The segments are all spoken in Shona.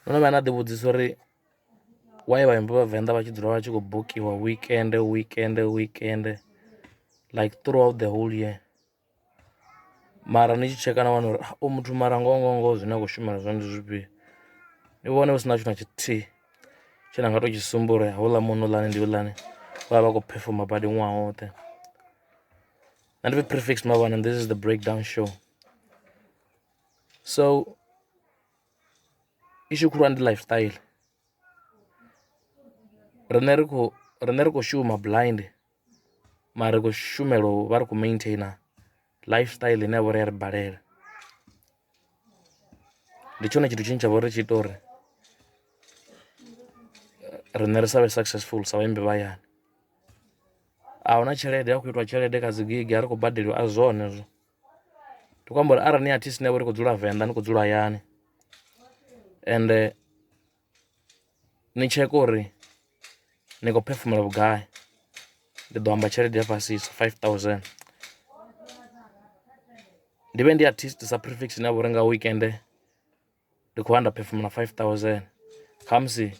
No vha na ḓivhudzisa uri why vhaimbi vha Venḓa vha tshi dzula vha tshi khou bukiwa weekend like throughout the whole year. Mara ni tshi tsheka na wana uri u muthu mara ngoho zwine a khou shumela zwone ndi zwifhio. Ni vhone hu sina tshithu na tshithihi tshine a nga to tshi sumba uri houḽa munna houḽani ndi houḽani vha vha vha khou phefoma badi ṅwaha woṱhe. Nṋe ndi pfhi prefix mavhana, and this is the breakdown show. So issue khulwane ndi lifestyle. Riṋe ri khou shuma blind mara ri khou shumela u vha ri khou maintainer lifestyle ine ya vha uri ya ri balela. Ndi tshone tshithu tshine tsha vha uri tshi ita uri riṋe ri sa vhe successful sa vhaimbi vha hayani. A huna tshelede, a khou itiwa tshelede kha dzi gig, a ri khou badeliwa a zwone hezwo. Ndi khou amba uri arali ni artist ni ya vha ri khou dzula Venḓa, ni khou dzula hayani ende ni tsheke uri ni khou phefomela vhugai, ndi ḓo amba tshelede ya fhasisa 5,000. Ndi vhe ndi artist sa prefix ine ya vha uri nga weekend ndi khou vha nda phefomela 5,000. Khamusi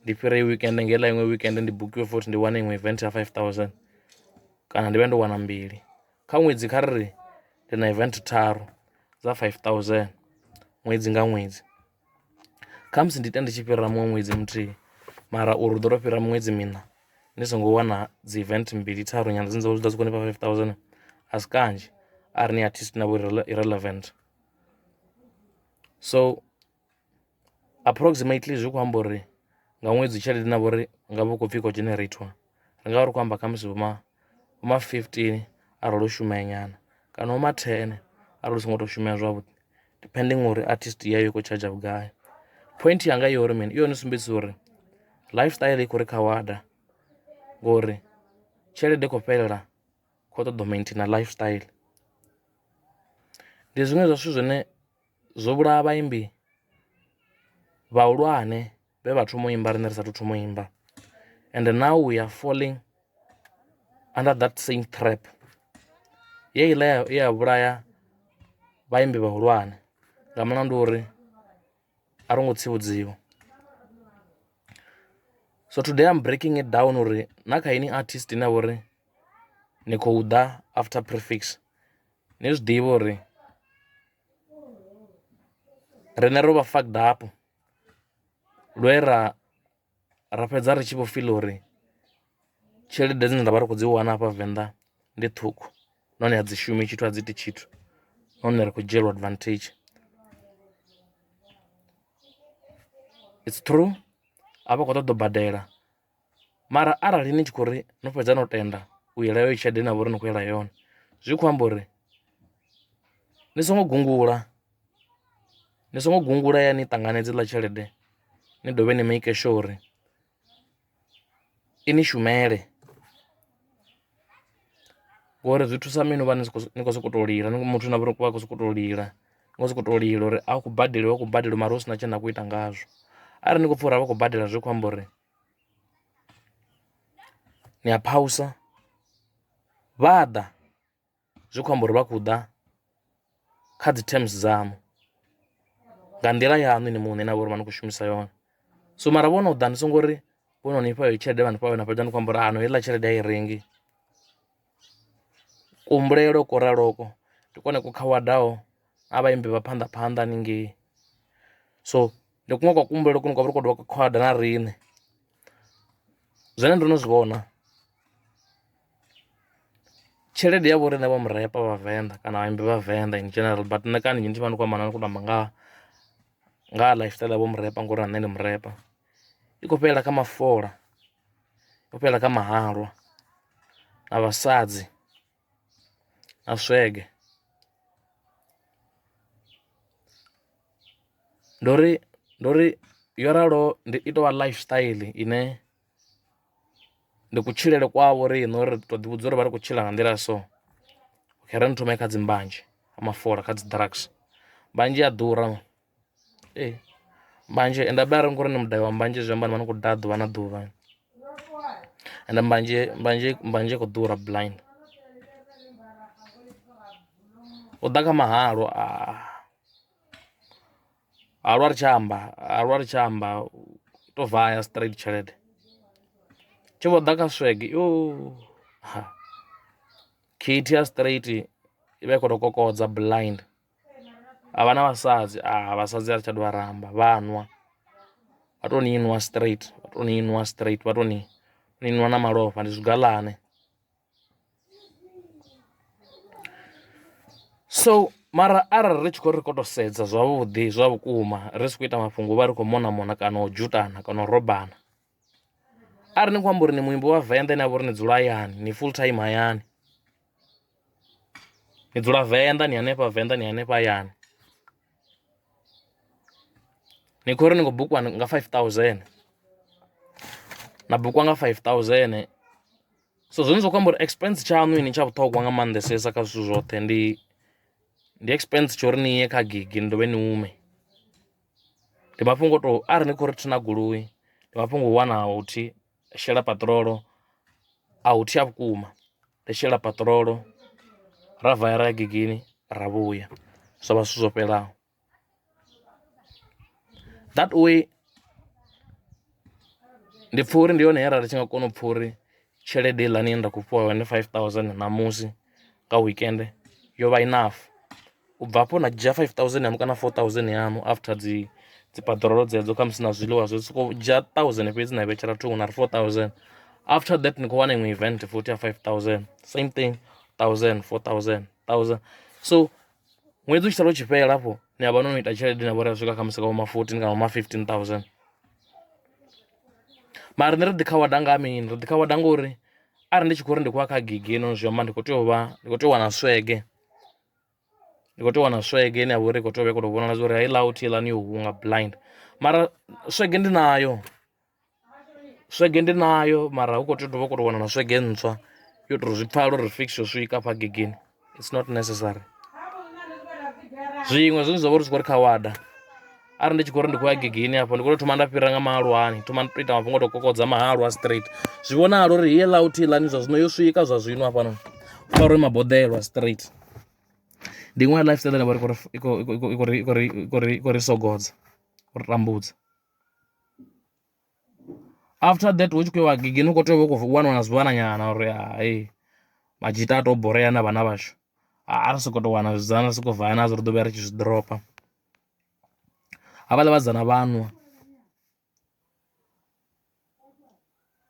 ndi fhire i weekend, nga heiḽa iṅwe weekend ndi bukiwe futhi ndi wane iṅwe event ya 5,000 kana ndi vhe ndo wana mbili. Kha ṅwedzi kha ri ndi na event tharu dza 5,000 ṅwedzi nga ṅwedzi. Khamusi ndi ite ndi tshi fhira muṅwe ṅwedzi muthihi mara uri u ḓo to fhira miṅwedzi mina ndi songo wana dzi event mbili tharu nyana dzine dza dzi khou ni fha 5,000 a si kanzhi arali ni artist na vho irrelevant. So approximately zwi khou amba uri nga ṅwedzi tshelede na vha uri nga vha khou pfhi khou generatwa ri nga vha ri khou amba khamusi vhoma 15 arali u shumea nyana kana vhoma 10 arali u songo to shumea zwavhuḓi depending uri artist yayo i khou charger vhugai. Point yanga yo uri mini iyo ni sumbedzisa uri lifestyle i khou ri kha wada ngori tshelede i khou fhelela khou ṱoḓa u maintainer lifestyle. Ndi zwiṅwe zwa zwithu zwine zwo vhulaha vhaimbi vhahulwane vhe vha thoma u imba riṋe ri sathu thoma u imba, and now we are falling under that same trap ye ya vhulaya vhaimbi vhahulwane nga mulandu uri a ro ngo tsivhudziwa. So today I'm breaking it down uri na kha ini artist ine ya vha uri ni khou ḓa after prefix ni zwi ḓivhe uri riṋe ro vha fucked up lwe ra fhedza ri tshi vho feel uri tshelede dzine nda vha ri khou dzi wana hafha Venḓa ndi ṱhukhu nahone a dzi shumi tshithu, a dzi iti tshithu, nahone ri khou dzhielwa advantage. It's true a vha khou ṱoḓa u badela mara arali ni tshi khou ri no fhedza no tenda u yela yo tshelede na vha uri ni khou yela yone zwi khou amba uri ni songo gungula ya ni ṱanganedze ḽa tshelede, ni dovhe ni make sure uri i ni shumele ngori zwi thusa mini u vha ni khou sokou tou lila, ni muthu na vha khou sokou tou lila, ni khou sokou tou lila uri a khou badeliwa mara hu sina tshine na khou ita ngazwo. Arali ni khou pfha uri a vha khou badela zwi khou amba uri ni a phausa, vha ḓa zwi khou amba uri vha khou ḓa kha dzi terms dzaṋu nga nḓila yaṋu ni muṋe na vha uri vha ni khou shumisa yone. So mara vho no ḓa ndi songo ri vho no ni fha yo tshelede vha ni fha yone fhedza ni khou amba uri ano heiḽa tshelede a i rengi. Kuhumbulele ko raloko ndi kone ku kha wadaho a vhaimbi vha phanḓa haningei. So ndi kuṅwe kwa kuhumbulele kune kwa vha ri khou dovha kha wada na riṋe zwine ndo no zwi vhona. Tshelede ya vho riṋe vha murepa vha Venḓa kana vhaimbi vha Venḓa in general, but nṋe kanzhi ndi vha ndi khou amba na, ndi khou amba nga lifestyle ya vho murepa ngori na nṋe ndi murepa, i khou fhelela kha mafola, i khou fhelela kha mahalwa na vhasadzi na swege. Ndo ri yo ralo i tou vha lifestyle ine ndi kutshilele kwavho riṋe uri ri tou ḓivhudza uri vha ri khou tshila nga nḓila so. Okay, ri ni thome kha dzi mbanzhe, kha mafola, kha dzi drugs. Mbanzhe a ḓura mbanzhe ende a ri ngori ni mudayo wa mbanzhe zwi amba ni vha ni khou daha ḓuvha na ḓuvha ende mbanzhe i khou ḓura blind. U ḓa kha mahalo halwa ri tshi amba to vaya straight tshelede tshi vho ḓa kha swege yo kit ya straight i vha i khou tou kokodza blind. Havha na vhasadzi vhasadzi a ri tsha dovha ramba vhanwa vha to ni inwa straight vha to ni inwa straight vha to ni inwa na malofha ndi zwigalane. So mara arali ri tshi khou ri khou tou sedza zwavhuḓi zwa vhukuma ri si khou ita mafhungo vha ri khou mona kana u jutana kana u robana, arali ni khou amba uri ni muimbi wa Venḓa ine ya vha uri ni dzula hayani ni full time hayani, ni dzula Venḓa ni hanefha Venḓa ni hanefha hayani, ni khou ri ni khou bukiwa nga 5000 na bukiwa nga 5000. So zwine zwa khou amba uri expense tshaṋu ini tsha vhuṱhongwa nga maanḓesesa kha zwithu zwoṱhe ndi expense tsho uri ni ye kha gigi ni dovhe ni ume. Ndi mafhungo to arali ni khou ri thina goloi ndi mafhungo wana u thi shela paṱirolo a u thi a vhukuma ri shela paṱirolo ra vaya ra ya gigini ra vhuya zwa vha zwithu zwo fhelaho. That way ndi pfha uri ndi yone he ra ri tshi nga kona u pfha uri tshelede iḽani ye nda khou fhiwa yone 5000 ṋamusi nga weekend yo vha enough. U bva hafho na dzhia 5000 yanu kana 4000 yanu after dzi paṱirolo dzedzo kha musi na zwiḽiwa zwo sokou dzhia 1000 fhedzi na i vhetshela thungo na ri 4000. After that ni khou wana iṅwe event futhi ya 5000 same thing 1000 4000. So ṅwedzi u tshi sala u tshi fhela afho ni a vha no ita tshelede na vho ri a swika kha musi kha ma 14 kana ma 15000. Mara nṋe ri ḓi kha wada nga mini ri ḓi kha wada ngori arali ndi tshi khou ri ndi khou ya kha gigi ino zwi amba ndi khou tea u wana swege. Ndi khou tea u wana swege ine ya vha uri i khou tea u vha i khou tou vhonala zwa uri heiḽa out heiḽani yo hunga blind. Mara swege ndi nayo mara hu khou tea u vha u khou tou wana na swege ntswa yo tou zwi pfhala uri fix yo swika hafha gigini. It's not necessary. Zwiṅwe zwine zwa vha uri zwi khou ri kha wada arali ndi tshi khou ri ndi khou ya gigini afho ndi khou tou thoma nda fhira nga mahalwani thoma nda ita mafhungo tou kokodza mahalwa straight zwi vhonala uri heiḽa out heiḽani zwa zwino yo swika zwa zwino hafhanoni u fara uri maboḓelwa straight. Ndi iṅwe ya lifestyle ine ya vha uri i khou ri sogodza u ri tambudza. After that hu tshi khou iwa gigini hu khou tea u vha u khou waniwa na zwiwana nyana uri hai madzhita a tou borea na vhana vhashu a ri sokou tou wana zwidzana ri sokou vaya nazwo ri ḓo vhuya ri tshi zwi dropa. Havhaḽa vhasidzana vhanwa.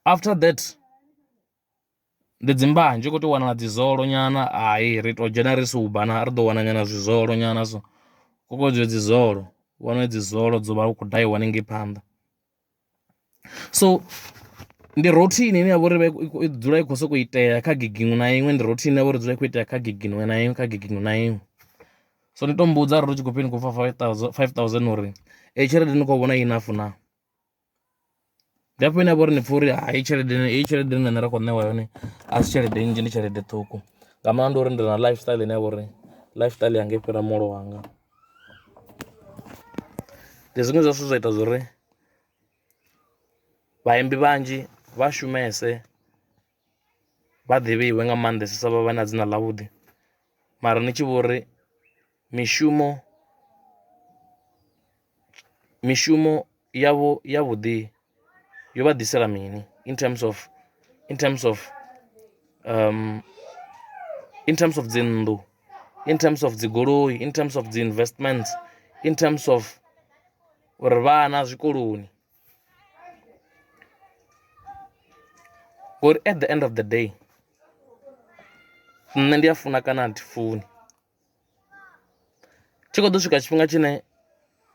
After that ndi dzi mbanzhe u khou tea u wana na dzi zolo nyana hai ri tou dzhena ri suba na ri ḓo wana nyana zwizolo nyana so kokodziwe dzi zolo waniwe dzi zolo dzo vha hu khou daiwa hanengei phanḓa. So ndi rothini ine ya vha uri i dzula i khou sokou itea kha gigi iṅwe na iṅwe ndi rothini ine ya vha uri dzula i khou itea kha gigi iṅwe na iṅwe kha gigi iṅwe na iṅwe. So ndi tou mbudza arali ri tshi khou pfhi ni khou pfha 5000 uri eyi tshelede ni khou vhona i enough na. Ndi hafho ine ya vha uri ni pfha uri heyi tshelede ine nṋe ra khou ṋewa yone a si tshelede nnzhi ndi tshelede ṱhukhu nga maanḓa uri ndi na lifestyle ine ya vha uri lifestyle yanga i fhira muholo wanga. Ndi zwiṅwe zwa zwithu zwa ita zwo ri vhaimbi vhanzhi vha shumese vha ḓivhiwe nga maanḓesesa vha vha na dzina ḽavhuḓi mara ni tshi vho ri mishumo yavho yavhuḓi yo vha ḓisela mini in terms of dzi nnḓu, in terms of dzi goloi, in terms of dzi investments, in terms of uri vhana zwikoloni. Ngori at the end of the day nṋe ndi a funa kana a thi funi tshi khou ḓo swika tshifhinga tshine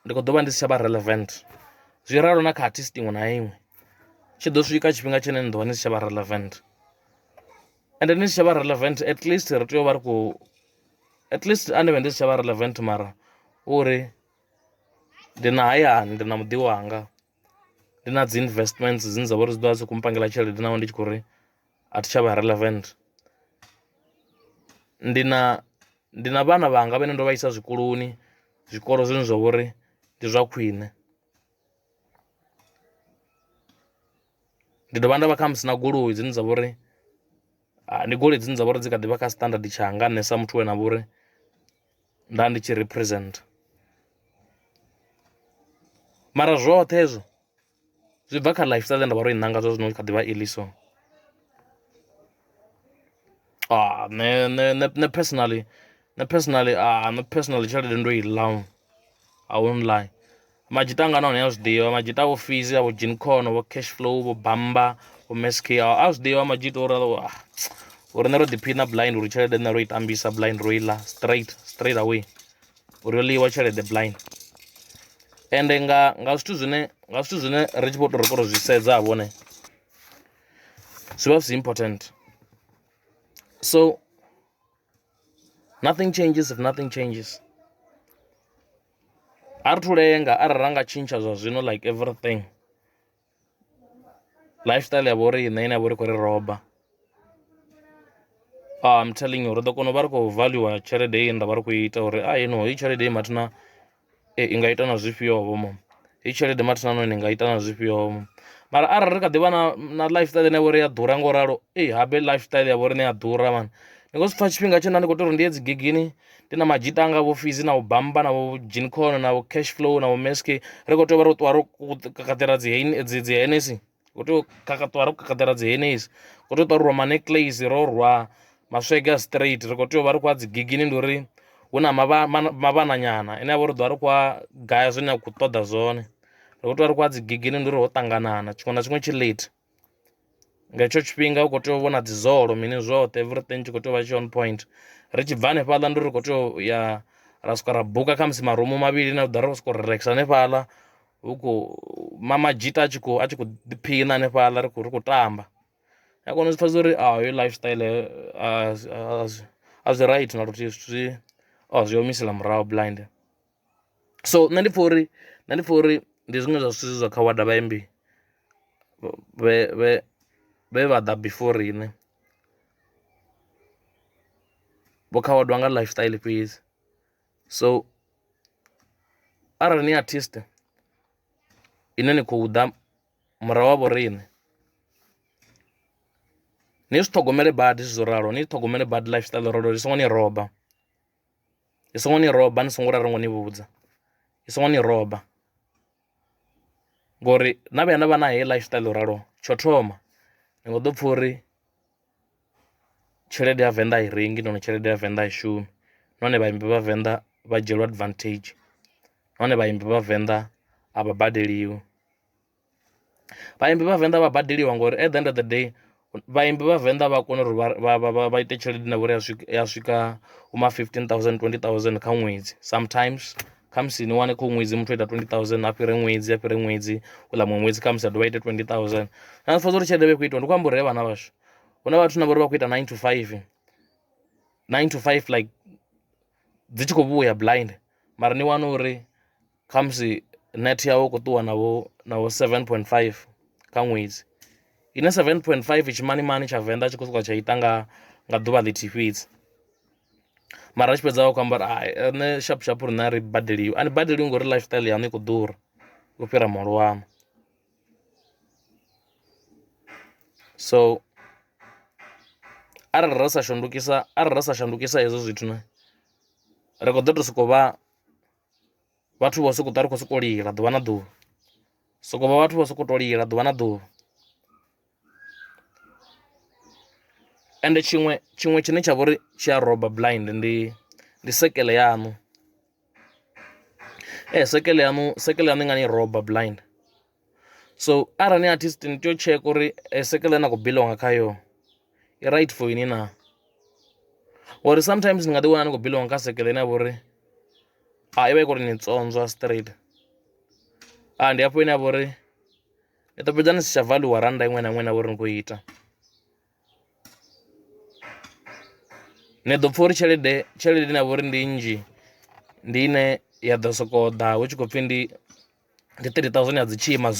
ndi khou ḓo vha ndi si tsha vha relevant. Zwi ralo na kha artist iṅwe na iṅwe tshi ḓo swika tshifhinga tshine ni ḓo vha ni si tsha vha relevant ende ni si tsha vha relevant at least ri tea u vha ri khou at least a ndi vhe ndi si tsha vha relevant mara uri ndi na hayani ndi na muḓi wanga ndi na dzi investments dzine dza vha uri dzi ḓo vha dzi khou mpangela tshelede naho ndi tshi khou ri a thi tsha vha relevant. Ndi na vhana vhanga vhane ndo vha isa zwikoloni zwikolo zwine zwa vha uri ndi zwa khwiṋe. Ndi dovha nda vha kha musi na goloi dzine dza vha uri ndi goloi dzine dza vha uri dzi kha ḓi vha kha standard tshanga nṋe sa muthu we na vha uri nda ndi tshi represent. mara zwoṱhe hezwo zwi bva kha lifestyle nda vha ro i ṋanga zwa zwino kha ḓivha iḽi so ne personally tshelede ndo i ḽa I won't lie majita anga nahone a zwi ḓivha majita vho Fizzy vho Gincon vho cash flow vho Bamba vho Meski a zwi ḓivha majita uri nṋe ro ḓiphina blind uri tshelede nṋe ro i tambisa blind ro i ḽa straight away uri yo ḽiwa tshelede blind ende nga zwithu zwine ri tshi vho tou rikoro zwi sedza vhone zwi vha zwi important so nothing changes if nothing changes a ri thulenga arali ra nga tshintsha zwa zwino like everything lifestyle ya vho ri ine ya vha ri khou ri roba I'm telling you ri ḓo kona u vha ri khou valuer tshelede iyi nda vha ri khou ita uri hei tshelede i mathina i nga ita na zwifhio mo hei tshelede mathina noni nga ita na zwifhio mara arali ri kha ḓivha na lifestyle ine ya vho ri ya ḓura ngo ralo habe lifestyle ya vho ri ne ya ḓura man ndi ngo si pfa tshifhinga tshe nda ndi khou tou uri ndi ye dzi gigini ndi na majita anga vho Fizzy na vho Bamba na vho Gincon na vho cash flow na vho Meski ri khou tea u vha ro ṱuwa ro kakatela dzi Hennessy khou tea u ṱuwa ro kakatela dzi Hennessy khou tea u ṱuwa ro rwa manecklace ro rwa maswega straight ri khou tea u vha ri khou a dzi gigini ndi uri hu na mavhana nyana ine ya vha ri ḓo vha ri khou a gaya zwine a khou ṱoḓa zwone ri khou tea u vha ri khou a dzi gigini ndi uri ho ṱanganana tshiṅwe na tshiṅwe tshi late nga hetsho tshifhinga u khou tea u vhona dzi zolo mini zwoṱhe everything tshi khou tea u vha tshi on point ri tshi bva hanefhaḽa ndi uri ri khou tea u ya ra swika ra buka kha musi marumu mavhili na ḓa ri sokou relax hanefhaḽa hu khou majita a tshi khou ḓiphina hanefhaḽa ri khou tamba ya kona u zwi pfha uri yo lifestyle a zwi right na luthihi zwi omisela murahu blind so nṋe ndi pfha uri ndi zwiṅwe zwa zwithu zwa kha wada vhaimbi vhe vha ḓa before riṋe vho khawadwa nga lifestyle fhedzi so arali ni artist ine ni khou ḓa murahu wa vho riṋe ni zwi ṱhogomele badi zwo ralo ni ṱhogomele badi lifestyle ralo ri songo ni roba ni songo ra ringo ni vhudza i songo ni roba ngori na vhuya na vha na heyi lifestyle ralo tsho thoma ni ngo ḓo pfha uri tshelede ya Venda i rengi nahone tshelede ya Venda i shumi nahone vhaimbi vha Venda vha dzhielwa advantage nahone vhaimbi vha Venda a vha badeliwi vhaimbi vha Venda vha badeliwa ngori at the end of the day vhaimbi vha Venda vha kona uri vha ite tshelede na vhori ya swika uma 15,000 20,000 kha ṅwedzi sometimes kha musi ni wane kha ṅwedzi muthu ita 20,000 a fhire ṅwedzi uḽa muṅwe ṅwedzi kha musi a dovha ite 20,000 na pfha uri tshelede vha khou itiwa ndi khou amba uri vhana vhashu hu na vhathu na vhori vha khou ita 9 to 5 like dzi tshi khou vhuya blind mara ni wane uri kha musi net yawe u khou ṱuwa navho 7.5 kha ṅwedzi ine 7.5 tshimanimani tsha Venda tshi khou soka tsha ita nga ḓuvha ḽithihi fhedzi mara tshi fhedza vha khou amba uri nṋe shapu ri na ri badeliwi ani badeliwi ngori lifestyle yanu i khou ḓura u fhira muholo waṋu so arali ra sa shandukisa hezwo zwithu ri khou ḓo tou sokou vha vhathu vho sokou ṱwa ri khou sokou lila ḓuvha na ḓuvha sokou vha vhathu vho sokou tou lila ḓuvha na ḓuvha ende tshiṅwe tshine tsha vha uri tshi a roba blind ndi sekele yaṋu sekele yaṋu nga ni roba blind so arali ni artist ni tea u tsheka uri sekele na khou belonga khayo i right for ini na uri sometimes ni nga ḓi wana ni khou belonga kha sekele ine ya vha uri i vha i khou ri ni tsonzwa straight ndi hafho ine ya vha uri ni ḓo fhedza ni si tsha valuwa rannda iṅwe na iṅwe na vha uri ni khou ita ni ḓo pfha uri tshelede ine ya vha uri ndi nnzhi ndi ine ya ḓo sokou ḓa hu tshi khou pfhi ndi 30,000 ya dzi tshi ima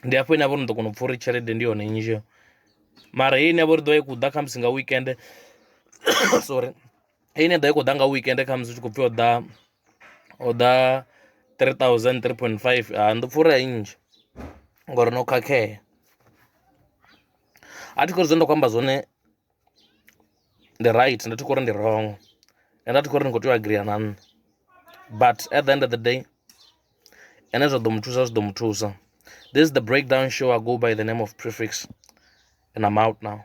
ndi hafho ine ya vha uri ni ḓo kona u pfha uri tshelede ndi yone nnzhi mara hei ine ya vha uri ḓo i khou ḓa kha musi nga weekend sorry hei ine ḓo i khou ḓa nga weekend kha musi hu tshi khou pfhi o ḓa 3,000 3.5 ndi ḓo pfha uri a i nnzhi ngori no khakhea a thi khou ri zwine nda khou amba zwone ndi right ndi thi khou ri ndi wrong ende a thi khou ri ni khou tea u agreeya na nṋe but at the end of the day ene zwa ḓo mu thusa. This is the breakdown show. I go by the name of Prefix, and I'm out now.